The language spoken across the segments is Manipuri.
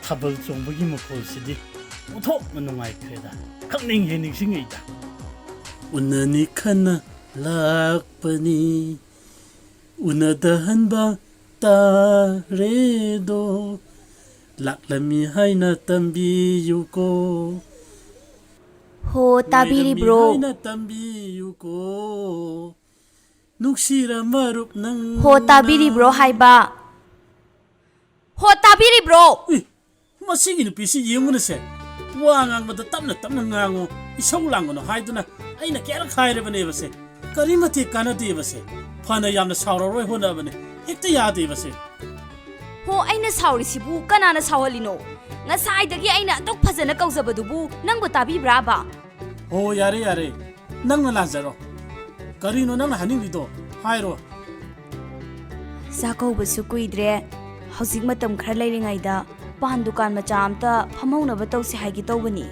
ꯊꯥꯕꯜ ꯆꯣꯡꯕꯒꯤ ꯃꯈꯣꯜꯁꯤꯗꯤ ꯎꯊꯣꯛꯅ ꯅꯨꯡꯉꯥꯏꯈ꯭ꯔꯦꯗ ꯈꯪꯅꯤꯡ ꯍꯦꯟꯅꯤꯡꯁꯤꯡꯉꯩꯗ ꯎꯅꯅꯤ ꯈꯟꯅ ꯂꯥꯛꯄꯅꯤ ꯎꯅꯗꯍꯟꯕ ꯇꯥꯔꯦꯗꯣ ꯂꯥꯛꯂꯝꯃꯤ ꯍꯥꯏꯅ ꯇꯝꯕꯤꯌꯨꯀꯣ ꯍꯣ ꯇꯥꯕꯤꯔꯤꯕ꯭ꯔꯣ ꯍꯥꯏꯅ ꯇꯝꯕꯤꯌꯨꯀꯣ ꯅꯨꯡꯁꯤꯔ ꯃꯔꯨꯞ ꯅꯪ ꯍꯣ ꯇꯥꯕꯤꯔꯤꯕ꯭ꯔꯣ ꯍꯥꯏꯕ ꯍꯣ ꯇꯥꯕꯤꯔꯤꯕ꯭ꯔꯣ ꯃꯁꯤꯒꯤ ꯅꯨꯄꯤꯁꯤ ꯌꯦꯡꯉꯨꯅꯁꯦ ꯋꯥ ꯉꯥꯡꯕꯗ ꯇꯞꯅ ꯇꯞꯅ ꯉꯥꯡꯉꯨ ꯏꯁꯧ ꯂꯥꯡꯒꯅꯨ ꯍꯥꯏꯗꯨꯅ ꯑꯩꯅ ꯀꯌꯥꯔꯛ ꯍꯥꯏꯔꯕꯅꯦꯕꯁꯦ ꯀꯔꯤ ꯃꯇꯤꯛ ꯀꯥꯟꯅꯗꯦꯕꯁꯦ ꯐꯅ ꯌꯥꯝꯅ ꯁꯥꯎꯔꯔꯣꯏ ꯍꯣꯠꯅꯕꯅꯦ ꯍꯦꯛꯇ ꯌꯥꯗꯦꯕꯁꯦ ꯍꯣ ꯑꯩꯅ ꯁꯥꯎꯔꯤꯁꯤꯕꯨ ꯀꯅꯥꯅ ꯁꯥꯎꯍꯜꯂꯤꯅೋ ꯉꯁꯥꯏꯗꯒꯤ ꯑꯩꯅ ꯑꯗꯨꯛ ꯐꯖꯅ ꯀꯧꯖꯕꯗꯨꯕꯨ ꯅꯪꯕꯨ ꯇꯥꯕꯤꯕ꯭ꯔꯥꯕ ꯍꯣ ꯌꯥꯔꯦ ꯌꯥꯔꯦ ꯅꯪꯅ ꯂꯥꯟꯖꯔꯣ ꯀꯔꯤꯅꯣ ꯅꯪꯅ ꯍꯥꯏꯅꯤꯡꯂꯤꯗꯣ ꯍꯥꯏꯔꯣ ꯆꯥꯛꯀꯧꯕꯁꯨ ꯀꯨꯏꯗ꯭ꯔꯦ ꯍꯧꯖꯤꯛ ꯃꯇꯝ ꯈꯔ ꯂꯩꯔꯤꯉꯩꯗ ꯄꯥꯟ ꯗꯨꯀꯥꯟ ꯃꯆꯥ ꯑꯝꯇ ꯐꯝꯍꯧꯅꯕ ꯇꯧꯁꯤ ꯍꯥꯏꯒꯦ ꯇꯧꯕꯅꯤ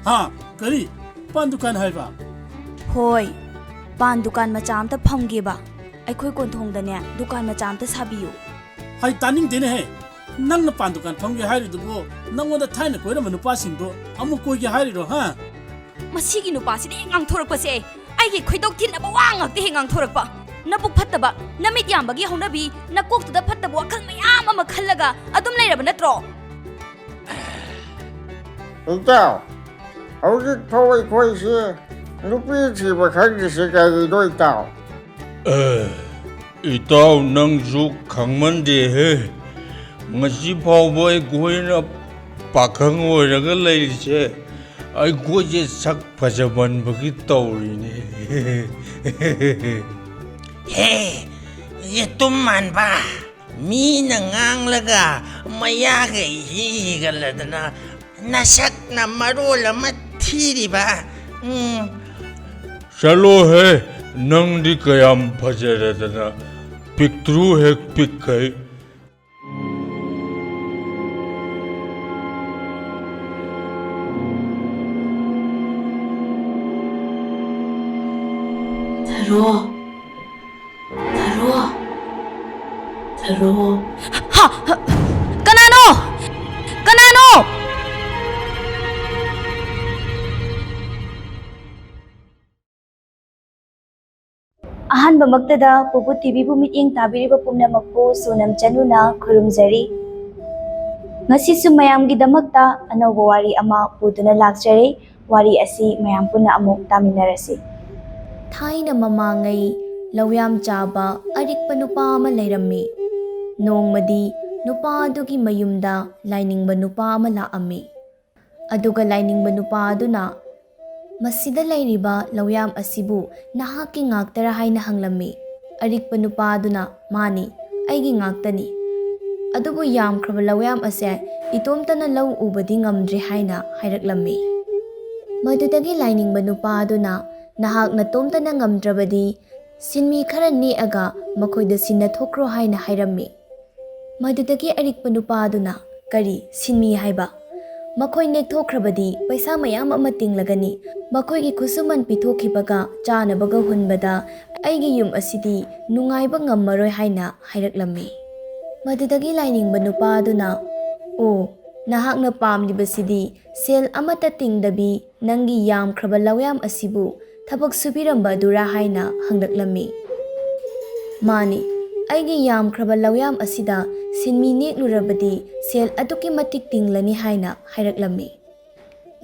ꯍꯥ ꯀꯔꯤ ꯄꯥꯟ ꯗꯨꯀꯥꯟ ꯍꯥꯏꯕ ꯍꯣꯏ ꯄꯥꯟ ꯗꯨꯀꯥꯟ ꯃꯆꯥ ꯑꯝꯇ ꯐꯝꯒꯦꯕ ꯑꯩꯈꯣꯏ ꯀꯣꯟꯊꯣꯡꯗꯅꯦ ꯗꯨꯀꯥꯟ ꯃꯆꯥ ꯑꯝꯇ ꯁꯥꯕꯤꯌꯨ ꯍꯥꯏ ꯇꯥꯅꯤꯡꯗꯦꯅꯦꯍꯦ ꯅꯪꯅ ꯄꯥꯟ ꯗꯨꯀꯥꯟ ꯐꯝꯒꯦ ꯍꯥꯏꯔꯤꯗꯨꯕꯨ ꯅꯪꯉꯣꯟꯗ ꯊꯥꯏꯅ ꯀꯣꯏꯔꯝꯕ ꯅꯨꯄꯥꯁꯤꯡꯗꯣ ꯑꯃꯨꯛ ꯀꯣꯏꯒꯦ ꯍꯥꯏꯔꯤꯔꯣ ꯍꯥ ꯃꯁꯤꯒꯤ ꯅꯨꯄꯥꯁꯤꯗ ꯍꯦꯛ ꯉꯥꯡꯊꯣꯔꯛꯄꯁꯦ ꯑꯩꯒꯤ ꯈꯣꯏꯗꯧ ꯊꯤꯟꯅꯕ ꯋꯥ ꯉꯥꯛꯇ ꯍꯦꯛ ꯉꯥꯡꯊꯣꯔꯛꯄ ꯅꯕꯨꯛ ꯐꯠꯇꯕ ꯅꯃꯤꯠ ꯌꯥꯝꯕꯒꯤ ꯍꯧꯅꯕꯤ ꯅꯀꯣꯛꯇꯨꯗ ꯐꯠꯇꯕ ꯋꯥꯈꯜ ꯃꯌꯥꯝ ꯑꯃ ꯈꯜꯂꯒ ꯑꯗꯨꯝ ꯂꯩꯔꯕ ꯅꯠꯇ꯭ꯔꯣ ꯏꯇꯥꯎ ꯍꯧꯖꯤꯛ ꯐꯥꯎ ꯑꯩꯈꯣꯏꯁꯦ ꯅꯨꯄꯤ ꯊꯤꯕ ꯈꯪꯗ꯭ꯔꯤꯁꯦ ꯀꯔꯤꯅꯣ ꯏꯇꯥꯎ ꯏꯇꯥꯎ ꯅꯪꯁꯨ ꯈꯪꯃꯟꯗꯦꯍꯦ ꯉꯁꯤ ꯐꯥꯎꯕ ꯑꯩꯈꯣꯏꯅ ꯄꯥꯈꯪ ꯑꯣꯏꯔꯒ ꯂꯩꯔꯤꯁꯦ ꯑꯩꯈꯣꯏꯁꯦ ꯁꯛ ꯐꯖꯃꯟꯕꯒꯤ ꯇꯧꯔꯤꯅꯦ ꯍꯦ ꯌꯦꯇꯨꯝ ꯃꯥꯟꯕ ꯃꯤꯅ ꯉꯥꯡꯂꯒ ꯃꯌꯥꯒ ꯍꯤꯒꯜꯂꯗꯅ ꯅꯁꯛꯅ ꯃꯔꯣꯜ ꯑꯃ ꯊꯤꯔꯤꯕ ꯆꯠꯂꯣꯍꯦ ꯅꯪꯗꯤ ꯀꯌꯥꯝ ꯐꯖꯔꯗꯅ ꯄꯤꯛꯇ꯭ꯔꯨ ꯍꯦꯛ ꯄꯤꯛꯈꯩ ꯊꯔꯣ ꯍꯥ ꯀꯅꯥꯅꯣ ꯀꯅꯥꯅꯣ ꯑꯍꯥꯟꯕꯃꯛꯇꯗ ꯄꯨꯄꯨ ꯇꯤꯚꯤꯕꯨ ꯃꯤꯠꯌꯦꯡ ꯇꯥꯕꯤꯔꯤꯕ ꯄꯨꯝꯅꯃꯛꯄꯨ ꯁꯨꯅꯝ ꯆꯅꯨꯅ ꯈꯨꯔꯨꯝꯖꯔꯤ ꯉꯁꯤꯁꯨ ꯃꯌꯥꯝꯒꯤꯗꯃꯛꯇ ꯑꯅꯧꯕ ꯋꯥꯔꯤ ꯑꯃ ꯄꯨꯗꯨꯅ ꯂꯥꯛꯆꯔꯦ ꯋꯥꯔꯤ ꯑꯁꯤ ꯃꯌꯥꯝ ꯄꯨꯟꯅ ꯑꯃꯨꯛ ꯇꯥꯃꯤꯟꯅꯔꯁꯤ ꯊꯥꯏꯅ ꯃꯃꯥꯡꯉꯩ ꯂꯧꯌꯥꯝ ꯆꯥꯕ ꯑꯔꯤꯛꯄ ꯅꯨꯄꯥ ꯑꯃ ꯂꯩꯔꯝꯃꯤ ꯅꯣꯡꯃꯗꯤ ꯅꯨꯄꯥ ꯑꯗꯨꯒꯤ ꯃꯌꯨꯝꯗ ꯂꯥꯏꯅꯤꯡꯕ ꯅꯨꯄꯥ ꯑꯃ ꯂꯥꯛꯑꯝꯃꯤ ꯑꯗꯨꯒ ꯂꯥꯏꯅꯤꯡꯕ ꯅꯨꯄꯥ ꯑꯗꯨꯅ ꯃꯁꯤꯗ ꯂꯩꯔꯤꯕ ꯂꯧꯌꯥꯝ ꯑꯁꯤꯕꯨ ꯅꯍꯥꯛꯀꯤ ꯉꯥꯛꯇꯔꯥ ꯍꯥꯏꯅ ꯍꯪꯂꯝꯃꯤ ꯑꯔꯤꯛꯄ ꯅꯨꯄꯥ ꯑꯗꯨꯅ ꯃꯥꯅꯤ ꯑꯩꯒꯤ ꯉꯥꯛꯇꯅꯤ ꯑꯗꯨꯕꯨ ꯌꯥꯝꯈ꯭ꯔꯕ ꯂꯧꯌꯥꯝ ꯑꯁꯦ ꯏꯇꯣꯝꯇꯅ ꯂꯧ ꯎꯕꯗꯤ ꯉꯝꯗ꯭ꯔꯦ ꯍꯥꯏꯅ ꯍꯥꯏꯔꯛꯂꯝꯃꯤ ꯃꯗꯨꯗꯒꯤ ꯂꯥꯏꯅꯤꯡꯕ ꯅꯨꯄꯥ ꯑꯗꯨꯅ ꯅꯍꯥꯛ ꯅꯇꯣꯝꯇꯅ ꯉꯝꯗ꯭ꯔꯕꯗꯤ ꯁꯤꯟꯃꯤ ꯈꯔ ꯅꯦꯛꯑꯒ ꯃꯈꯣꯏꯗ ꯁꯤꯟꯅꯊꯣꯛꯈ꯭ꯔꯣ ꯍꯥꯏꯅ ꯍꯥꯏꯔꯝꯃꯤ ꯃꯗꯨꯗꯒꯤ ꯑꯔꯤꯛꯄ ꯅꯨꯄꯥ ꯑꯗꯨꯅ ꯀꯔꯤ ꯁꯤꯟꯃꯤ ꯍꯥꯏꯕ ꯃꯈꯣꯏ ꯅꯦꯛꯊꯣꯛꯈ꯭ꯔꯕꯗꯤ ꯄꯩꯁꯥ ꯃꯌꯥꯝ ꯑꯃ ꯇꯤꯡꯂꯒꯅꯤ ꯃꯈꯣꯏꯒꯤ ꯈꯨꯠꯁꯨꯃꯟ ꯄꯤꯊꯣꯛꯈꯤꯕꯒ ꯆꯥꯅꯕꯒ ꯍꯨꯟꯕꯗ ꯑꯩꯒꯤ ꯌꯨꯝ ꯑꯁꯤꯗꯤ ꯅꯨꯡꯉꯥꯏꯕ ꯉꯝꯃꯔꯣꯏ ꯍꯥꯏꯅ ꯍꯥꯏꯔꯛꯂꯝꯃꯤ ꯃꯗꯨꯗꯒꯤ ꯂꯥꯏꯅꯤꯡꯕ ꯅꯨꯄꯥ ꯑꯗꯨꯅ ꯑꯣ ꯅꯍꯥꯛꯅ ꯄꯥꯝꯂꯤꯕꯁꯤꯗꯤ ꯁꯦꯜ ꯑꯃꯠꯇ ꯇꯤꯡꯗꯕꯤ ꯅꯪꯒꯤ ꯌꯥꯝꯈ꯭ꯔꯕ ꯂꯧꯌꯥꯝ ꯑꯁꯤꯕꯨ ꯊꯕꯛ ꯁꯨꯕꯤꯔꯝꯕ ꯑꯗꯨꯔꯥ ꯍꯥꯏꯅ ꯍꯪꯂꯛꯂꯝꯃꯤ ꯃꯥꯅꯤ ꯑꯩꯒꯤ ꯌꯥꯝꯈ꯭ꯔꯕ ꯂꯧꯌꯥꯝ ꯑꯁꯤꯗ ꯁꯤꯟꯃꯤ ꯅꯦꯛꯂꯨꯔꯕꯗꯤ ꯁꯦꯜ ꯑꯗꯨꯛꯀꯤ ꯃꯇꯤꯛ ꯇꯤꯡꯂꯅꯤ ꯍꯥꯏꯅ ꯍꯥꯏꯔꯛꯂꯝꯃꯤ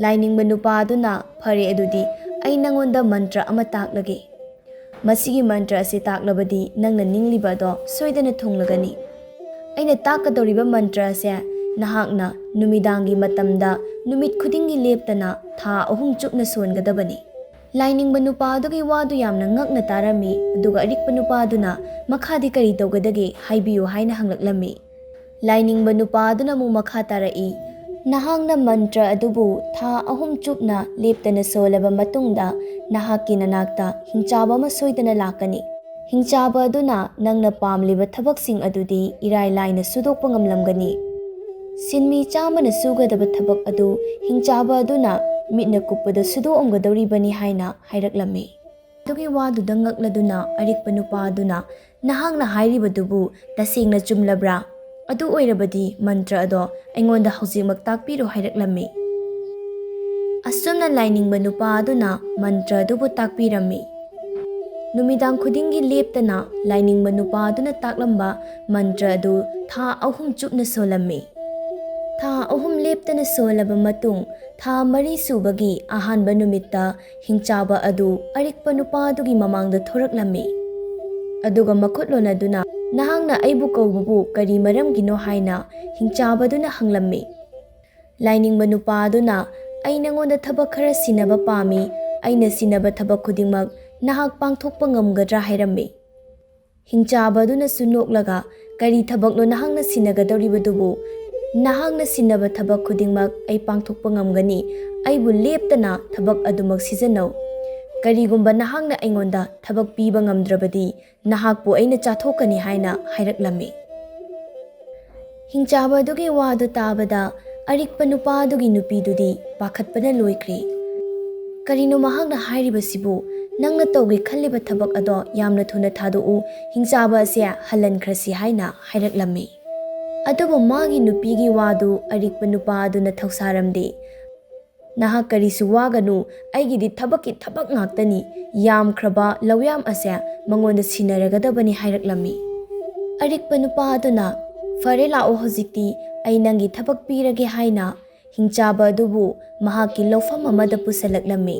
ꯂꯥꯏꯅꯤꯡꯕ ꯅꯨꯄꯥ ꯑꯗꯨꯅ ꯐꯔꯦ ꯑꯗꯨꯗꯤ ꯑꯩ ꯅꯪꯉꯣꯟꯗ ꯃꯟꯇ꯭ꯔ ꯑꯃ ꯇꯥꯛꯂꯒꯦ ꯃꯁꯤꯒꯤ ꯃꯟꯇ꯭ꯔ ꯑꯁꯤ ꯇꯥꯛꯂꯕꯗꯤ ꯅꯪꯅ ꯅꯤꯡꯂꯤꯕ ꯑꯗꯣ ꯁꯣꯏꯗꯅ ꯊꯨꯡꯂꯒꯅꯤ ꯑꯩꯅ ꯇꯥꯛꯀꯗꯧꯔꯤꯕ ꯃꯟꯇ꯭ꯔ ꯑꯁꯦ ꯅꯍꯥꯛꯅ ꯅꯨꯃꯤꯗꯥꯡꯒꯤ ꯃꯇꯝꯗ ꯅꯨꯃꯤꯠ ꯈꯨꯗꯤꯡꯒꯤ ꯂꯦꯞꯇꯅ ꯊꯥ 3 ꯆꯨꯞꯅ ꯁꯣꯟꯒꯗꯕꯅꯤ ꯂꯥꯏꯅꯤꯡꯕ ꯅꯨꯄꯥ ꯑꯗꯨꯒꯤ ꯋꯥꯗꯨ ꯌꯥꯝꯅ ꯉꯛꯅ ꯇꯥꯔꯝꯃꯤ ꯑꯗꯨꯒ ꯑꯔꯤꯛꯄ ꯅꯨꯄꯥ ꯑꯗꯨꯅ ꯃꯈꯥꯗꯤ ꯀꯔꯤ ꯇꯧꯒꯗꯒꯦ ꯍꯥꯏꯕꯤꯌꯨ ꯍꯥꯏꯅ ꯍꯪꯂꯛꯂꯝꯃꯤ ꯂꯥꯏꯅꯤꯡꯕ ꯅꯨꯄꯥ ꯑꯗꯨꯅ ꯑꯃꯨꯛ ꯃꯈꯥ ꯇꯥꯔꯛꯏ ꯅꯍꯥꯛꯅ ꯃꯟꯇ꯭ꯔ ꯑꯗꯨꯕꯨ ꯊꯥ 3 ꯆꯨꯞꯅ ꯂꯦꯞꯇꯅ ꯁꯣꯜꯂꯕ ꯃꯇꯨꯡꯗ ꯅꯍꯥꯛꯀꯤ ꯅꯅꯥꯛꯇ ꯍꯤꯡꯆꯥꯕ ꯑꯃ ꯁꯣꯏꯗꯅ ꯂꯥꯛꯀꯅꯤ ꯍꯤꯡꯆꯥꯕ ꯑꯗꯨꯅ ꯅꯪꯅ ꯄꯥꯝꯂꯤꯕ ꯊꯕꯛꯁꯤꯡ ꯑꯗꯨꯗꯤ ꯏꯔꯥꯏ ꯂꯥꯏꯅ ꯁꯨꯗꯣꯛꯄ ꯉꯝꯂꯝꯒꯅꯤ ꯁꯤꯟꯃꯤ ꯆꯥꯝꯃꯅ ꯁꯨꯒꯗꯕ ꯊꯕꯛ ꯑꯗꯨ ꯍꯤꯡꯆꯥꯕ ꯑꯗꯨꯅ ꯃꯤꯠꯅ ꯀꯨꯞꯄꯗ ꯁꯨꯗꯣꯛꯑꯝꯒꯗꯧꯔꯤꯕꯅꯤ ꯍꯥꯏꯅ ꯍꯥꯏꯔꯛꯂꯝꯃꯤ ꯑꯗꯨꯒꯤ ꯋꯥꯗꯨꯗ ꯉꯛꯂꯗꯨꯅ ꯑꯔꯤꯛꯄ ꯅꯨꯄꯥ ꯑꯗꯨꯅ ꯅꯍꯥꯛꯅ ꯍꯥꯏꯔꯤꯕꯗꯨꯕꯨ ꯇꯁꯦꯡꯅ ꯆꯨꯝꯂꯕ꯭ꯔꯥ ꯑꯗꯨ ꯑꯣꯏꯔꯕꯗꯤ ꯃꯟꯇ꯭ꯔ ꯑꯗꯣ ꯑꯩꯉꯣꯟꯗ ꯍꯧꯖꯤꯛꯃꯛ ꯇꯥꯛꯄꯤꯔꯣ ꯍꯥꯏꯔꯛꯂꯝꯃꯤ꯫ ꯑꯁꯨꯝꯅ ꯂꯥꯏꯅꯤꯡꯕ ꯅꯨꯄꯥ ꯑꯗꯨꯅ ꯃꯟꯇ꯭ꯔ ꯑꯗꯨꯕꯨ ꯇꯥꯛꯄꯤꯔꯝꯃꯤ꯫ ꯅꯨꯃꯤꯗꯥꯡ ꯈꯨꯗꯤꯡꯒꯤ ꯂꯦꯞꯇꯅ ꯂꯥꯏꯅꯤꯡꯕ ꯅꯨꯄꯥ ꯑꯗꯨꯅ ꯇꯥꯛꯂꯝꯕ ꯃꯟꯇ꯭ꯔ ꯑꯗꯨ ꯊꯥ 3 ꯆꯨꯞꯅ ꯁꯣꯜꯂꯝꯃꯤ꯫ ꯊꯥ 3 ꯂꯦꯞꯇꯅ ꯁꯣꯜꯂꯕ ꯃꯇꯨꯡ ꯊꯥ 4 ꯁꯨꯕꯒꯤ ꯑꯍꯥꯟꯕ ꯅꯨꯃꯤꯠꯇ ꯍꯤꯡꯆꯥꯕ ꯑꯗꯨ ꯑꯔꯤꯛꯄ ꯅꯨꯄꯥ ꯑꯗꯨꯒꯤ ꯃꯃꯥꯡꯗ ꯊꯣꯔꯛꯂꯝꯃꯤ꯫ ꯑꯗꯨꯒ ꯃꯈꯨꯠꯂꯣꯟ ꯑꯗꯨꯅ ꯅꯍꯥꯛꯅ ꯑꯩꯕꯨ ꯀꯧꯕꯕꯨ ꯀꯔꯤ ꯃꯔꯝꯒꯤꯅꯣ ꯍꯥꯏꯅ ꯍꯤꯡꯆꯥꯕꯗꯨꯅ ꯍꯪꯂꯝꯃꯤ꯫ ꯂꯥꯏꯅꯤꯡꯕ ꯅꯨꯄꯥ ꯑꯗꯨꯅ ꯑꯩ ꯅꯉꯣꯟꯗ ꯊꯕꯛ ꯈꯔ ꯁꯤꯟꯅꯕ ꯄꯥꯝꯃꯤ, ꯑꯩꯅ ꯁꯤꯟꯅꯕ ꯊꯕꯛ ꯈꯨꯗꯤꯡꯃꯛ ꯅꯍꯥꯛ ꯄꯥꯡꯊꯣꯛꯄ ꯉꯝꯒꯗ꯭ꯔꯥ ꯍꯥꯏꯔꯝꯃꯤ꯫ ꯍꯤꯡꯆꯥꯕ ꯑꯗꯨꯅꯁꯨ ꯅꯣꯛꯂꯒ ꯀꯔꯤ ꯊꯕꯛꯅꯣ ꯅꯍꯥꯛꯅ ꯁꯤꯟꯅꯒꯗꯧꯔꯤꯕꯗꯨꯕꯨ? ꯅꯍꯥꯛꯅ ꯁꯤꯟꯅꯕ ꯊꯕꯛ ꯈꯨꯗꯤꯡꯃꯛ ꯑꯩ ꯄꯥꯡꯊꯣꯛꯄ ꯉꯝꯒꯅꯤ, ꯑꯩꯕꯨ ꯂꯦꯞꯇꯅ ꯊꯕꯛ ꯑꯗꯨꯃꯛ ꯁꯤꯖꯤꯟꯅꯧ꯫ ꯀꯔꯤꯒꯨꯝꯕ ꯅꯍꯥꯛꯅ ꯑꯩꯉꯣꯟꯗ ꯊꯕꯛ ꯄꯤꯕ ꯉꯝꯗ꯭ꯔꯕꯗꯤ ꯅꯍꯥꯛꯄꯨ ꯑꯩꯅ ꯆꯥꯊꯣꯛꯀꯅꯤ ꯍꯥꯏꯅ ꯍꯥꯏꯔꯛꯂꯝꯃꯤ꯫ ꯍꯤꯡꯆꯥꯕ ꯑꯗꯨꯒꯤ ꯋꯥꯗꯨ ꯇꯥꯕꯗ ꯑꯔꯤꯛꯄ ꯅꯨꯄꯥ ꯑꯗꯨꯒꯤ ꯅꯨꯄꯤꯗꯨꯗꯤ ꯄꯥꯈꯠꯄꯅ ꯂꯣꯏꯈ꯭ꯔꯦ꯫ ꯀꯔꯤꯅꯣ ꯃꯍꯥꯛꯅ ꯍꯥꯏꯔꯤꯕꯁꯤꯕꯨ? ꯅꯪꯅ ꯇꯧꯒꯦ ꯈꯜꯂꯤꯕ ꯊꯕꯛ ꯑꯗꯣ ꯌꯥꯝꯅ ꯊꯨꯅ ꯊꯥꯗꯣꯛꯎ, ꯍꯤꯡꯆꯥꯕ ꯑꯁꯦ ꯍꯜꯍꯟꯈ꯭ꯔꯁꯤ ꯍꯥꯏꯅ ꯍꯥꯏꯔꯛꯂꯝꯃꯤ꯫ ꯑꯗꯨꯕꯨ ꯃꯥꯒꯤ ꯅꯨꯄꯤꯒꯤ ꯋꯥꯗꯨ ꯑꯔꯤꯛꯄ ꯅꯨꯄꯥ ꯑꯗꯨꯅ ꯊꯧꯁꯥꯔꯝꯗꯦ꯫ ꯅꯍꯥꯛ ꯀꯔꯤꯁꯨ ꯋꯥꯒꯅꯨ, ꯑꯩꯒꯤꯗꯤ ꯊꯕꯛꯀꯤ ꯊꯕꯛ ꯉꯥꯛꯇꯅꯤ, ꯌꯥꯝꯈ꯭ꯔꯕ ꯂꯧꯌꯥꯝ ꯑꯁꯦ ꯃꯉꯣꯟꯗ ꯁꯤꯟꯅꯔꯒꯗꯕꯅꯤ ꯍꯥꯏꯔꯛꯂꯝꯃꯤ꯫ ꯑꯔꯤꯛꯄ ꯅꯨꯄꯥ ꯑꯗꯨꯅ ꯐꯔꯦ ꯂꯥꯛꯑꯣ, ꯍꯧꯖꯤꯛꯇꯤ ꯑꯩ ꯅꯪꯒꯤ ꯊꯕꯛ ꯄꯤꯔꯒꯦ ꯍꯥꯏꯅ ꯍꯤꯡꯆꯥꯕ ꯑꯗꯨꯕꯨ ꯃꯍꯥꯛꯀꯤ ꯂꯧꯐꯝ ꯑꯃꯗ ꯄꯨꯁꯜꯂꯛꯂꯝꯃꯤ꯫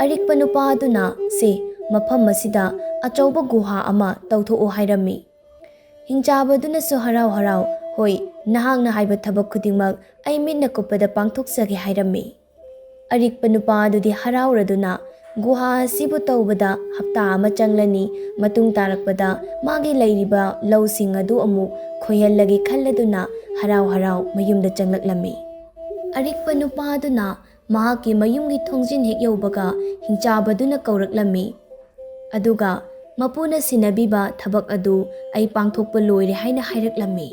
ꯑꯔꯤꯛꯄ ꯅꯨꯄꯥ ꯑꯗꯨꯅ ꯁꯦ ꯃꯐꯝ ꯑꯁꯤꯗ ꯑꯆꯧꯕ ꯒꯨꯍꯥ ꯑꯃ ꯇꯧꯊꯣꯛꯑꯣ ꯍꯥꯏꯔꯝꯃꯤ꯫ ꯍꯤꯡꯆꯥꯕ ꯑꯗꯨꯅꯁꯨ ꯍꯔꯥꯎ ꯍꯔꯥꯎ ꯍꯣꯏ, ꯅꯍꯥꯛꯅ ꯍꯥꯏꯕ ꯊꯕꯛ ꯈꯨꯗꯤꯡꯃꯛ ꯑꯩ ꯃꯤꯠꯅ ꯀꯨꯞꯄꯗ ꯄꯥꯡꯊꯣꯛꯆꯒꯦ ꯍꯥꯏꯔꯝꯃꯤ꯫ ꯑꯔꯤꯛꯄ ꯅꯨꯄꯥ ꯑꯗꯨꯗꯤ ꯍꯔꯥꯎꯔꯗꯨꯅ ꯒꯨꯍꯥ ꯑꯁꯤꯕꯨ ꯇꯧꯕꯗ ꯍꯞꯇꯥ ꯑꯃ ꯆꯪꯂꯅꯤ, ꯃꯇꯨꯡ ꯇꯥꯔꯛꯄꯗ ꯃꯥꯒꯤ ꯂꯩꯔꯤꯕ ꯂꯧꯁꯤꯡ ꯑꯗꯨ ꯑꯃꯨꯛ ꯈꯣꯏꯍꯜꯂꯒꯦ ꯈꯜꯂꯗꯨꯅ ꯍꯔꯥꯎ ꯍꯔꯥꯎ ꯃꯌꯨꯝꯗ ꯆꯪꯂꯛꯂꯝꯃꯤ꯫ ꯑꯔꯤꯛꯄ ꯅꯨꯄꯥ ꯑꯗꯨꯅ ꯃꯍꯥꯛꯀꯤ ꯃꯌꯨꯝꯒꯤ ꯊꯣꯡꯖꯤꯟ ꯍꯦꯛ ꯌꯧꯕꯒ ꯍꯤꯡꯆꯥꯕꯗꯨꯅ ꯀꯧꯔꯛꯂꯝꯃꯤ꯫ ꯑꯗꯨꯒ ꯃꯄꯨꯅ ꯁꯤꯟꯅꯕꯤꯕ ꯊꯕꯛ ꯑꯗꯨ ꯑꯩ ꯄꯥꯡꯊꯣꯛꯄ ꯂꯣꯏꯔꯦ ꯍꯥꯏꯅ ꯍꯥꯏꯔꯛꯂꯝꯃꯤ꯫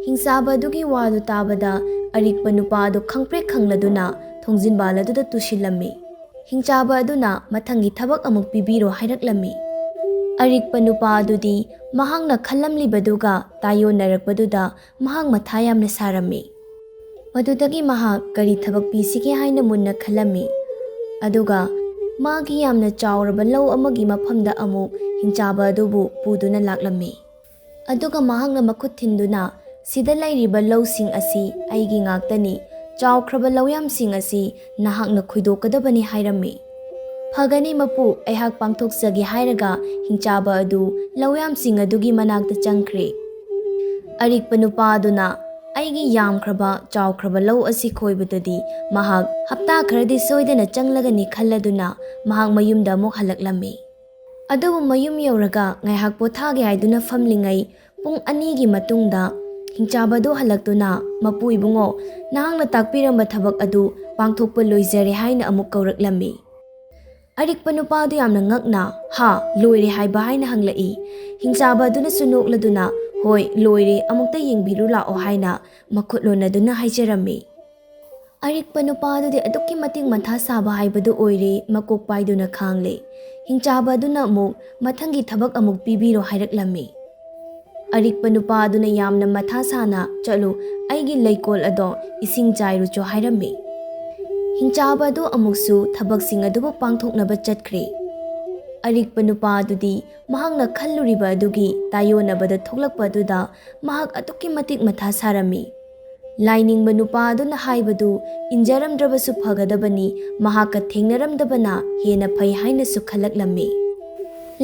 ꯍꯤꯡꯆꯥꯕ ꯑꯗꯨꯒꯤ ꯋꯥꯗꯨ ꯇꯥꯕꯗ ꯑꯔꯤꯛꯄ ꯅꯨꯄꯥ ꯑꯗꯨ ꯈꯪꯄ꯭ꯔꯦꯛ ꯈꯪꯂꯗꯨꯅ ꯊꯣꯡꯖꯤꯟꯕꯥꯜ ꯑꯗꯨꯗ ꯇꯨꯁꯤꯜꯂꯝꯃꯤ꯫ ꯍꯤꯡꯆꯥꯕ ꯑꯗꯨꯅ ꯃꯊꯪꯒꯤ ꯊꯕꯛ ꯑꯃꯨꯛ ꯄꯤꯕꯤꯔꯣ ꯍꯥꯏꯔꯛꯂꯝꯃꯤ꯫ ꯑꯔꯤꯛꯄ ꯅꯨꯄꯥ ꯑꯗꯨꯗꯤ ꯃꯍꯥꯛꯅ ꯈꯜꯂꯝꯂꯤꯕꯗꯨꯒ ꯇꯥꯌꯣꯟꯅꯔꯛꯄꯗꯨꯗ ꯃꯍꯥꯛ ꯃꯊꯥ ꯌꯥꯝꯅ ꯁꯥꯔꯝꯃꯤ꯫ ꯃꯗꯨꯗꯒꯤ ꯃꯍꯥꯛ ꯀꯔꯤ ꯊꯕꯛ ꯄꯤꯁꯤꯒꯦ ꯍꯥꯏꯅ ꯃꯨꯟꯅ ꯈꯜꯂꯝꯃꯤ꯫ ꯑꯗꯨꯒ ꯃꯥꯒꯤ ꯌꯥꯝꯅ ꯆꯥꯎꯔꯕ ꯂꯧ ꯑꯃꯒꯤ ꯃꯐꯝꯗ ꯑꯃꯨꯛ ꯍꯤꯡꯆꯥꯕ ꯑꯗꯨꯕꯨ ꯄꯨꯗꯨꯅ ꯂꯥꯛꯂꯝꯃꯤ꯫ ꯑꯗꯨꯒ ꯃꯍꯥꯛꯅ ꯃꯈꯨꯠ ꯊꯤꯟꯗꯨꯅ ꯁꯤꯗ ꯂꯩꯔꯤꯕ ꯂꯧꯁꯤꯡ ꯑꯁꯤ ꯑꯩꯒꯤ ꯉꯥꯛꯇꯅꯤ, ꯆꯥꯎꯈ꯭ꯔꯕ ꯂꯧꯌꯥꯝꯁꯤꯡ ꯑꯁꯤ ꯅꯍꯥꯛꯅ ꯈꯣꯏꯗꯣꯛꯀꯗꯕꯅꯤ ꯍꯥꯏꯔꯝꯃꯤ꯫ ꯐꯒꯅꯤ ꯃꯄꯨ, ꯑꯩꯍꯥꯛ ꯄꯥꯡꯊꯣꯛꯆꯒꯦ ꯍꯥꯏꯔꯒ ꯍꯤꯡꯆꯥꯕ ꯑꯗꯨ ꯂꯧꯌꯥꯝꯁꯤꯡ ꯑꯗꯨꯒꯤ ꯃꯅꯥꯛꯇ ꯆꯪꯈ꯭ꯔꯦ꯫ ꯑꯔꯤꯛꯄ ꯅꯨꯄꯥ ꯑꯗꯨꯅ ꯑꯩꯒꯤ ꯌꯥꯝꯈ꯭ꯔꯕ ꯆꯥꯎꯈ꯭ꯔꯕ ꯂꯧ ꯑꯁꯤ ꯈꯣꯏꯕꯗꯗꯤ ꯃꯍꯥꯛ ꯍꯞꯇꯥ ꯈꯔꯗꯤ ꯁꯣꯏꯗꯅ ꯆꯪꯂꯒꯅꯤ ꯈꯜꯂꯗꯨꯅ ꯃꯍꯥꯛ ꯃꯌꯨꯝꯗ ꯑꯃꯨꯛ ꯍꯜꯂꯛꯂꯝꯃꯤ꯫ ꯑꯗꯨꯕꯨ ꯃꯌꯨꯝ ꯌꯧꯔꯒ ꯉꯥꯏꯍꯥꯛ ꯄꯣꯊꯥꯒꯦ ꯍꯥꯏꯗꯨꯅ ꯐꯝꯂꯤꯉꯩ ꯄꯨꯡ 2ꯒꯤ ꯃꯇꯨꯡꯗ ꯍꯤꯡꯆꯥꯕ ꯑꯗꯨ ꯍꯜꯂꯛꯇꯨꯅ ꯃꯄꯨ ꯏꯕꯨꯡꯉꯣ, ꯅꯍꯥꯛꯅ ꯇꯥꯛꯄꯤꯔꯝꯕ ꯊꯕꯛ ꯑꯗꯨ ꯄꯥꯡꯊꯣꯛꯄ ꯂꯣꯏꯖꯔꯦ ꯍꯥꯏꯅ ꯑꯃꯨꯛ ꯀꯧꯔꯛꯂꯝꯃꯤ꯫ ꯑꯔꯤꯛꯄ ꯅꯨꯄꯥ ꯑꯗꯨ ꯌꯥꯝꯅ ꯉꯛꯅ ꯍꯥ ꯂꯣꯏꯔꯦ ꯍꯥꯏꯕ ꯍꯥꯏꯅ ꯍꯪꯂꯛꯏ꯫ ꯍꯤꯡꯆꯥꯕ ꯑꯗꯨꯅꯁꯨ ꯅꯣꯛꯂꯗꯨꯅ ꯍꯣꯏ ꯂꯣꯏꯔꯦ, ꯑꯃꯨꯛꯇ ꯌꯦꯡꯕꯤꯔꯨ ꯂꯥꯛꯑꯣ ꯍꯥꯏꯅ ꯃꯈꯨꯠꯂꯣꯟ ꯑꯗꯨꯅ ꯍꯥꯏꯖꯔꯝꯃꯤ꯫ ꯑꯔꯤꯛꯄ ꯅꯨꯄꯥ ꯑꯗꯨꯗꯤ ꯑꯗꯨꯛꯀꯤ ꯃꯇꯤꯛ ꯃꯊꯥ ꯁꯥꯕ ꯍꯥꯏꯕꯗꯨ ꯑꯣꯏꯔꯦ, ꯃꯀꯣꯛ ꯄꯥꯏꯗꯨꯅ ꯈꯥꯡꯂꯦ꯫ ꯍꯤꯡꯆꯥꯕ ꯑꯗꯨꯅ ꯑꯃꯨꯛ ꯃꯊꯪꯒꯤ ꯊꯕꯛ ꯑꯃꯨꯛ ꯄꯤꯕꯤꯔꯣ ꯍꯥꯏꯔꯛꯂꯝꯃꯤ꯫ ꯑꯔꯤꯛꯄ ꯅꯨꯄꯥ ꯑꯗꯨꯅ ꯌꯥꯝꯅ ꯃꯊꯥ ꯁꯥꯅ ꯆꯠꯂꯨ, ꯑꯩꯒꯤ ꯂꯩꯀꯣꯜ ꯑꯗꯣ ꯏꯁꯤꯡ ꯆꯥꯏꯔꯨꯆꯣ ꯍꯥꯏꯔꯝꯃꯤ꯫ ꯍꯤꯡꯆꯥꯕ ꯑꯗꯨ ꯑꯃꯨꯛꯁꯨ ꯊꯕꯛꯁꯤꯡ ꯑꯗꯨꯕꯨ ꯄꯥꯡꯊꯣꯛꯅꯕ ꯆꯠꯈ꯭ꯔꯦ꯫ ꯑꯔꯤꯛꯄ ꯅꯨꯄꯥ ꯑꯗꯨꯗꯤ ꯃꯍꯥꯛꯅ ꯈꯜꯂꯨꯔꯤꯕ ꯑꯗꯨꯒꯤ ꯇꯥꯌꯣꯟꯅꯕꯗ ꯊꯣꯛꯂꯛꯄ ꯑꯗꯨꯗ ꯃꯍꯥꯛ ꯑꯗꯨꯛꯀꯤ ꯃꯇꯤꯛ ꯃꯊꯥ ꯁꯥꯔꯝꯃꯤ꯫ ꯂꯥꯏꯅꯤꯡꯕ ꯅꯨꯄꯥ ꯑꯗꯨꯅ ꯍꯥꯏꯕꯗꯨ ꯏꯟꯖꯔꯝꯗ꯭ꯔꯕꯁꯨ ꯐꯒꯗꯕꯅꯤ, ꯃꯍꯥꯛꯀ ꯊꯦꯡꯅꯔꯝꯗꯕꯅ ꯍꯦꯟꯅ ꯐꯩ ꯍꯥꯏꯅꯁꯨ ꯈꯜꯂꯛꯂꯝꯃꯤ꯫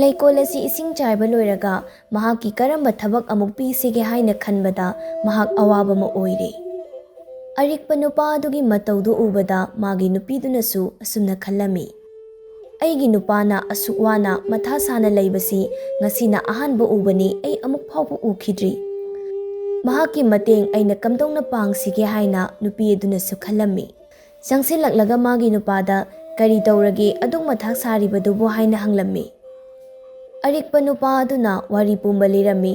ꯂꯩꯀꯣꯜ ꯑꯁꯤ ꯏꯁꯤꯡ ꯆꯥꯏꯕ ꯂꯣꯏꯔꯒ ꯃꯍꯥꯛꯀꯤ ꯀꯔꯝꯕ ꯊꯕꯛ ꯑꯃꯨꯛ ꯄꯤꯁꯤꯒꯦ ꯍꯥꯏꯅ ꯈꯟꯕꯗ ꯃꯍꯥꯛ ꯑꯋꯥꯕ ꯑꯃ ꯑꯣꯏꯔꯦ꯫ ꯑꯔꯤꯛꯄ ꯅꯨꯄꯥ ꯑꯗꯨꯒꯤ ꯃꯇꯧꯗꯨ ꯎꯕꯗ ꯃꯥꯒꯤ ꯅꯨꯄꯤꯗꯨꯅꯁꯨ ꯑꯁꯨꯝꯅ ꯈꯜꯂꯝꯃꯤ꯫ ꯑꯩꯒꯤ ꯅꯨꯄꯥꯅ ꯑꯁꯨꯛ ꯋꯥꯅ ꯃꯊꯥ ꯁꯥꯅ ꯂꯩꯕꯁꯤ ꯉꯁꯤꯅ ꯑꯍꯥꯟꯕ ꯎꯕꯅꯤ, ꯑꯩ ꯑꯃꯨꯛ ꯐꯥꯎꯕ ꯎꯈꯤꯗ꯭ꯔꯤ꯫ ꯃꯍꯥꯛꯀꯤ ꯃꯇꯦꯡ ꯑꯩꯅ ꯀꯝꯗꯧꯅ ꯄꯥꯡꯁꯤꯒꯦ ꯍꯥꯏꯅ ꯅꯨꯄꯤ ꯑꯗꯨꯅꯁꯨ ꯈꯜꯂꯝꯃꯤ꯫ ꯆꯪꯁꯤꯜꯂꯛꯂꯒ ꯃꯥꯒꯤ ꯅꯨꯄꯥꯗ ꯀꯔꯤ ꯇꯧꯔꯒꯦ ꯑꯗꯨꯛ ꯃꯊꯥ ꯁꯥꯔꯤꯕꯗꯨꯕꯨ ꯍꯥꯏꯅ ꯍꯪꯂꯝꯃꯤ꯫ ꯑꯔꯤꯛꯄ ꯅꯨꯄꯥ ꯑꯗꯨꯅ ꯋꯥꯔꯤ ꯄꯨꯝꯕ ꯂꯤꯔꯝꯃꯤ꯫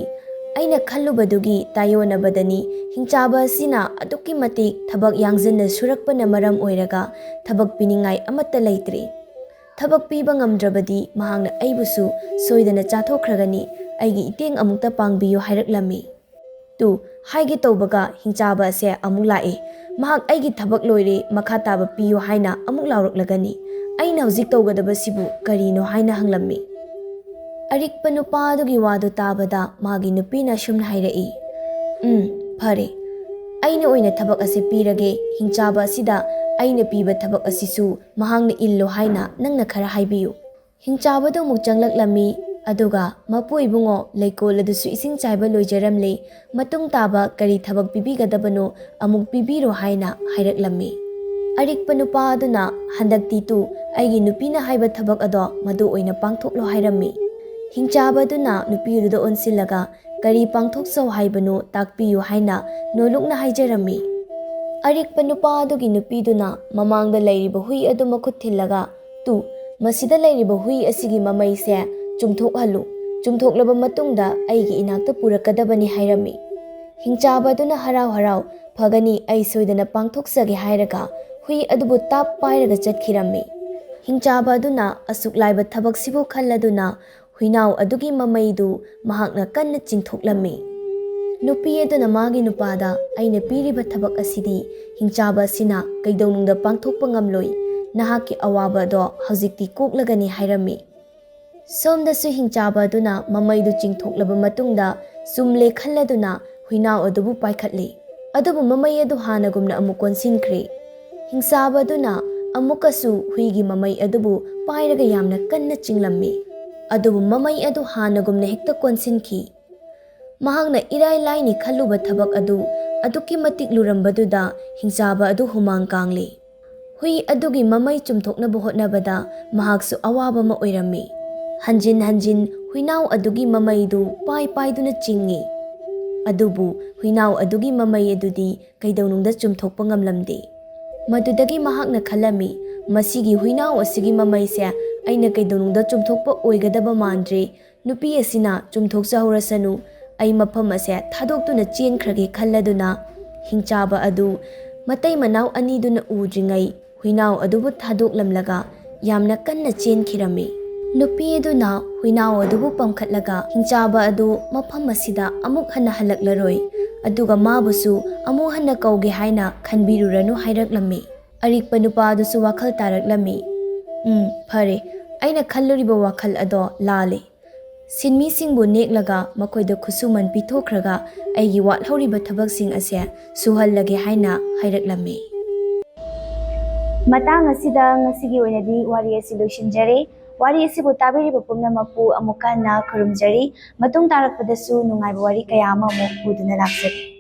ꯑꯩꯅ ꯈꯜꯂꯨꯕꯗꯨꯒꯤ ꯇꯥꯌꯣꯟꯅꯕꯗꯅꯤ, ꯍꯤꯡꯆꯥꯕ ꯑꯁꯤꯅ ꯑꯗꯨꯛꯀꯤ ꯃꯇꯤꯛ ꯊꯕꯛ ꯌꯥꯡꯖꯟꯅ ꯁꯨꯔꯛꯄꯅ ꯃꯔꯝ ꯑꯣꯏꯔꯒ ꯊꯕꯛ ꯄꯤꯅꯤꯡꯉꯥꯏ ꯑꯃꯠꯇ ꯂꯩꯇ꯭ꯔꯦ꯫ ꯊꯕꯛ ꯄꯤꯕ ꯉꯝꯗ꯭ꯔꯕꯗꯤ ꯃꯍꯥꯛꯅ ꯑꯩꯕꯨꯁꯨ ꯁꯣꯏꯗꯅ ꯆꯥꯊꯣꯛꯈ꯭ꯔꯒꯅꯤ, ꯑꯩꯒꯤ ꯏꯇꯦꯡ ꯑꯃꯨꯛꯇ ꯄꯥꯡꯕꯤꯌꯨ ꯍꯥꯏꯔꯛꯂꯝꯃꯤ꯫ ꯇꯨ ꯍꯥꯏꯒꯦ ꯇꯧꯕꯒ ꯍꯤꯡꯆꯥꯕ ꯑꯁꯦ ꯑꯃꯨꯛ ꯂꯥꯛꯏ ꯃꯍꯥꯛ ꯑꯩꯒꯤ ꯊꯕꯛ ꯂꯣꯏꯔꯦ ꯃꯈꯥ ꯇꯥꯕ ꯄꯤꯌꯨ ꯍꯥꯏꯅ ꯑꯃꯨꯛ ꯂꯥꯎꯔꯛꯂꯒꯅꯤ ꯑꯩꯅ ꯍꯧꯖꯤꯛ ꯇꯧꯒꯗꯕꯁꯤꯕꯨ ꯀꯔꯤꯅꯣ ꯍꯥꯏꯅ ꯍꯪꯂꯝꯃꯤ ꯑꯔꯤꯛꯄ ꯅꯨꯄꯥ ꯑꯗꯨꯒꯤ ꯋꯥꯗꯨ ꯇꯥꯕꯗ ꯃꯥꯒꯤ ꯅꯨꯄꯤꯅ ꯑꯁꯨꯝꯅ ꯍꯥꯏꯔꯛꯏ ꯐꯔꯦ ꯑꯩꯅ ꯑꯣꯏꯅ ꯊꯕꯛ ꯑꯁꯤ ꯄꯤꯔꯒꯦ ꯍꯤꯡꯆꯥꯕ ꯑꯁꯤꯗ ꯑꯩꯅ ꯄꯤꯕ ꯊꯕꯛ ꯑꯁꯤꯁꯨ ꯃꯍꯥꯛꯅ ꯏꯜꯂꯣ ꯍꯥꯏꯅ ꯅꯪꯅ ꯈꯔ ꯍꯥꯏꯕꯤꯌꯨ ꯍꯤꯡꯆꯥꯕꯗꯨ ꯑꯃꯨꯛ ꯆꯪꯂꯛꯂꯝꯃꯤ ꯑꯗꯨꯒ ꯃꯄꯨ ꯏꯕꯨꯡꯉꯣ ꯂꯩꯀꯣꯜ ꯑꯗꯨꯁꯨ ꯏꯁꯤꯡ ꯆꯥꯏꯕ ꯂꯣꯏꯖꯔꯝꯂꯦ ꯃꯇꯨꯡ ꯇꯥꯕ ꯀꯔꯤ ꯊꯕꯛ ꯄꯤꯕꯤꯒꯗꯕꯅꯣ ꯑꯃꯨꯛ ꯄꯤꯕꯤꯔꯣ ꯍꯥꯏꯅ ꯍꯥꯏꯔꯛꯂꯝꯃꯤ ꯑꯔꯤꯛꯄ ꯅꯨꯄꯥ ꯑꯗꯨꯅ ꯍꯟꯗꯛꯇꯤ ꯇꯨ ꯑꯩꯒꯤ ꯅꯨꯄꯤꯅ ꯍꯥꯏꯕ ꯊꯕꯛ ꯑꯗꯣ ꯃꯗꯨ ꯑꯣꯏꯅ ꯄꯥꯡꯊꯣꯛꯂꯣ ꯍꯥꯏꯔꯝꯃꯤ ꯍꯤꯡꯆꯥꯕ ꯑꯗꯨꯅ ꯅꯨꯄꯤꯗꯨꯗ ꯑꯣꯟꯁꯤꯜꯂꯒ ꯀꯔꯤ ꯄꯥꯡꯊꯣꯛꯆꯧ ꯍꯥꯏꯕꯅꯣ ꯇꯥꯛꯄꯤꯌꯨ ꯍꯥꯏꯅ ꯅꯣꯂꯨꯛꯅ ꯍꯥꯏꯖꯔꯝꯃꯤ ꯑꯔꯤꯛꯄ ꯅꯨꯄꯥ ꯑꯗꯨꯒꯤ ꯅꯨꯄꯤꯗꯨꯅ ꯃꯃꯥꯡꯗ ꯂꯩꯔꯤꯕ ꯍꯨꯏ ꯑꯗꯨ ꯃꯈꯨꯠ ꯊꯤꯜꯂꯒ ꯇꯨ ꯃꯁꯤꯗ ꯂꯩꯔꯤꯕ ꯍꯨꯏ ꯑꯁꯤꯒꯤ ꯃꯃꯩꯁꯦ ꯆꯨꯝꯊꯣꯛꯍꯜꯂꯨ ꯆꯨꯝꯊꯣꯛꯂꯕ ꯃꯇꯨꯡꯗ ꯑꯩꯒꯤ ꯏꯅꯥꯛꯇ ꯄꯨꯔꯛꯀꯗꯕꯅꯤ ꯍꯥꯏꯔꯝꯃꯤ ꯍꯤꯡꯆꯥꯕ ꯑꯗꯨꯅ ꯍꯔꯥꯎ ꯍꯔꯥꯎ ꯐꯒꯅꯤ ꯑꯩ ꯁꯣꯏꯗꯅ ꯄꯥꯡꯊꯣꯛꯆꯒꯦ ꯍꯥꯏꯔꯒ ꯍꯨꯏ ꯑꯗꯨꯕꯨ ꯇꯥꯞ ꯄꯥꯏꯔꯒ ꯆꯠꯈꯤꯔꯝꯃꯤ ꯍꯤꯡꯆꯥꯕ ꯑꯗꯨꯅ ꯑꯁꯨꯛ ꯂꯥꯏꯕ ꯊꯕꯛꯁꯤꯕꯨ ꯈꯜꯂꯗꯨꯅ ꯍꯨꯏꯅꯥꯎ ꯑꯗꯨꯒꯤ ꯃꯃꯩꯗꯨ ꯃꯍꯥꯛꯅ ꯀꯟꯅ ꯆꯤꯡꯊꯣꯛꯂꯝꯃꯤ ꯅꯨꯄꯤ ꯑꯗꯨꯅ ꯃꯥꯒꯤ ꯅꯨꯄꯥꯗ ꯑꯩꯅ ꯄꯤꯔꯤꯕ ꯊꯕꯛ ꯑꯁꯤꯗꯤ ꯍꯤꯡꯆꯥꯕ ꯑꯁꯤꯅ ꯀꯩꯗꯧꯅꯨꯡꯗ ꯄꯥꯡꯊꯣꯛꯄ ꯉꯝꯂꯣꯏ ꯅꯍꯥꯛꯀꯤ ꯑꯋꯥꯕ ꯑꯗꯣ ꯍꯧꯖꯤꯛꯇꯤ ꯀꯣꯛꯂꯒꯅꯤ ꯍꯥꯏꯔꯝꯃꯤ ꯁꯣꯝꯗꯁꯨ ꯍꯤꯡꯆꯥꯕ ꯑꯗꯨꯅ ꯃꯃꯩꯗꯨ ꯆꯤꯡꯊꯣꯛꯂꯕ ꯃꯇꯨꯡꯗ ꯆꯨꯝꯂꯦ ꯈꯜꯂꯗꯨꯅ ꯍꯨꯏꯅꯥꯎ ꯑꯗꯨꯕꯨ ꯄꯥꯏꯈꯠꯂꯤ ꯑꯗꯨꯕꯨ ꯃꯃꯩ ꯑꯗꯨ ꯍꯥꯟꯅꯒꯨꯝꯅ ꯑꯃꯨꯛ ꯀꯣꯟꯁꯤꯟꯈ꯭ꯔꯦ ꯍꯤꯡꯆꯥꯕ ꯑꯗꯨꯅ ꯑꯃꯨꯛꯀꯁꯨ ꯍꯨꯏꯒꯤ ꯃꯃꯩ ꯑꯗꯨꯕꯨ ꯄꯥꯏꯔꯒ ꯌꯥꯝꯅ ꯀꯟꯅ ꯆꯤꯡꯂꯝꯃꯤ ꯑꯗꯨꯕꯨ ꯃꯃꯩ ꯑꯗꯨ ꯍꯥꯟꯅꯒꯨꯝꯅ ꯍꯦꯛꯇ ꯀꯣꯟꯁꯤꯟꯈꯤ ꯃꯍꯥꯛꯅ ꯏꯔꯥꯏ ꯂꯥꯏꯅꯤ ꯈꯜꯂꯨꯕ ꯊꯕꯛ ꯑꯗꯨ ꯑꯗꯨꯛꯀꯤ ꯃꯇꯤꯛ ꯂꯨꯔꯝꯕꯗꯨꯗ ꯍꯤꯡꯆꯥꯕ ꯑꯗꯨ ꯍꯨꯃꯥꯡ ꯀꯥꯡꯂꯤ ꯍꯨꯏ ꯑꯗꯨꯒꯤ ꯃꯃꯩ ꯆꯨꯝꯊꯣꯛꯅꯕ ꯍꯣꯠꯅꯕꯗ ꯃꯍꯥꯛꯁꯨ ꯑꯋꯥꯕ ꯑꯃ ꯑꯣꯏꯔꯝꯃꯤ ꯍꯟꯖꯤꯟ ꯍꯟꯖꯤꯟ ꯍꯨꯏꯅꯥꯎ ꯑꯗꯨꯒꯤ ꯃꯃꯩꯗꯨ ꯄꯥꯏꯗꯨꯅ ꯆꯤꯡꯉꯤ ꯑꯗꯨꯕꯨ ꯍꯨꯏꯅꯥꯎ ꯑꯗꯨꯒꯤ ꯃꯃꯩ ꯑꯗꯨꯗꯤ ꯀꯩꯗꯧꯅꯨꯡꯗ ꯆꯨꯝꯊꯣꯛꯄ ꯉꯝꯂꯝꯗꯦ ꯃꯗꯨꯗꯒꯤ ꯃꯍꯥꯛꯅ ꯈꯜꯂꯝꯃꯤ ꯃꯁꯤꯒꯤ ꯍꯨꯏꯅꯥꯎ ꯑꯁꯤꯒꯤ ꯃꯃꯩꯁꯦ ꯑꯩꯅ ꯀꯩꯗꯧꯅꯨꯡꯗ ꯆꯨꯝꯊꯣꯛꯄ ꯑꯣꯏꯒꯗꯕ ꯃꯥꯟꯗ꯭ꯔꯦ ꯅꯨꯄꯤ ꯑꯁꯤꯅ ꯆꯨꯝꯊꯣꯛꯆꯍꯧꯔꯁꯅꯨ ꯑꯩ ꯃꯐꯝ ꯑꯁꯦ ꯊꯥꯗꯣꯛꯇꯨꯅ ꯆꯦꯟꯈ꯭ꯔꯒꯦ ꯈꯜꯂꯗꯨꯅ ꯍꯤꯡꯆꯥꯕ ꯑꯗꯨ ꯃꯇꯩ ꯃꯅꯥꯎ ꯑꯅꯤꯗꯨꯅ ꯎꯗ꯭ꯔꯤꯉꯩ ꯍꯨꯏꯅꯥꯎ ꯑꯗꯨꯕꯨ ꯊꯥꯗꯣꯛꯂꯝꯂꯒ ꯌꯥꯝꯅ ꯀꯟꯅ ꯆꯦꯟꯈꯤꯔꯝꯃꯤ ꯅꯨꯄꯤ ꯑꯗꯨꯅ ꯍꯨꯏꯅꯥꯎ ꯑꯗꯨꯕꯨ ꯄꯝꯈꯠꯂꯒ ꯍꯤꯡꯆꯥꯕ ꯑꯗꯨ ꯃꯐꯝ ꯑꯁꯤꯗ ꯑꯃꯨꯛ ꯍꯟꯅ ꯍꯜꯂꯛꯂꯔꯣꯏ ꯑꯗꯨꯒ ꯃꯥꯕꯨꯁꯨ ꯑꯃꯨꯛ ꯍꯟꯅ ꯀꯧꯒꯦ ꯍꯥꯏꯅ ꯈꯟꯕꯤꯔꯨꯔꯅꯨ ꯍꯥꯏꯔꯛꯂꯝꯃꯤ ꯑꯔꯤꯛꯄ ꯅꯨꯄꯥ ꯑꯗꯨꯁꯨ ꯋꯥꯈꯜ ꯇꯥꯔꯛꯂꯝꯃꯤ ꯐꯔꯦ ꯑꯩꯅ ꯈꯜꯂꯨꯔꯤꯕ ꯋꯥꯈꯜ ꯑꯗꯣ ꯂꯥꯜꯂꯦ ꯁꯤꯟꯃꯤꯁꯤꯡꯕꯨ ꯅꯦꯛꯂꯒ ꯃꯈꯣꯏꯗ ꯈꯨꯠꯁꯨꯃꯟ ꯄꯤꯊꯣꯛꯈ꯭ꯔꯒ ꯑꯩꯒꯤ ꯋꯥꯠꯍꯧꯔꯤꯕ ꯊꯕꯛꯁꯤꯡ ꯑꯁꯦ ꯁꯨꯍꯜꯂꯒꯦ ꯍꯥꯏꯅ ꯍꯥꯏꯔꯛꯂꯝꯃꯤ ꯃꯇꯥꯡ ꯑꯁꯤꯗ ꯉꯁꯤꯒꯤ ꯑꯣꯏꯅꯗꯤ ꯋꯥꯔꯤ ꯑꯁꯤ ꯂꯣꯏꯁꯤꯟꯖꯔꯦ ꯋꯥꯔꯤ ꯑꯁꯤꯕꯨ ꯇꯥꯕꯤꯔꯤꯕ ꯄꯨꯝꯅꯃꯛꯄꯨ ꯑꯃꯨꯛ ꯍꯟꯅ ꯈꯨꯔꯨꯝꯖꯔꯤ ꯃꯇꯨꯡ ꯇꯥꯔꯛꯄꯗꯁꯨ ꯅꯨꯡꯉꯥꯏꯕ ꯋꯥꯔꯤ ꯀꯌꯥ ꯑꯃ ꯑꯃꯨꯛ ꯄꯨꯗꯨꯅ ꯂꯥꯛꯆꯒꯦ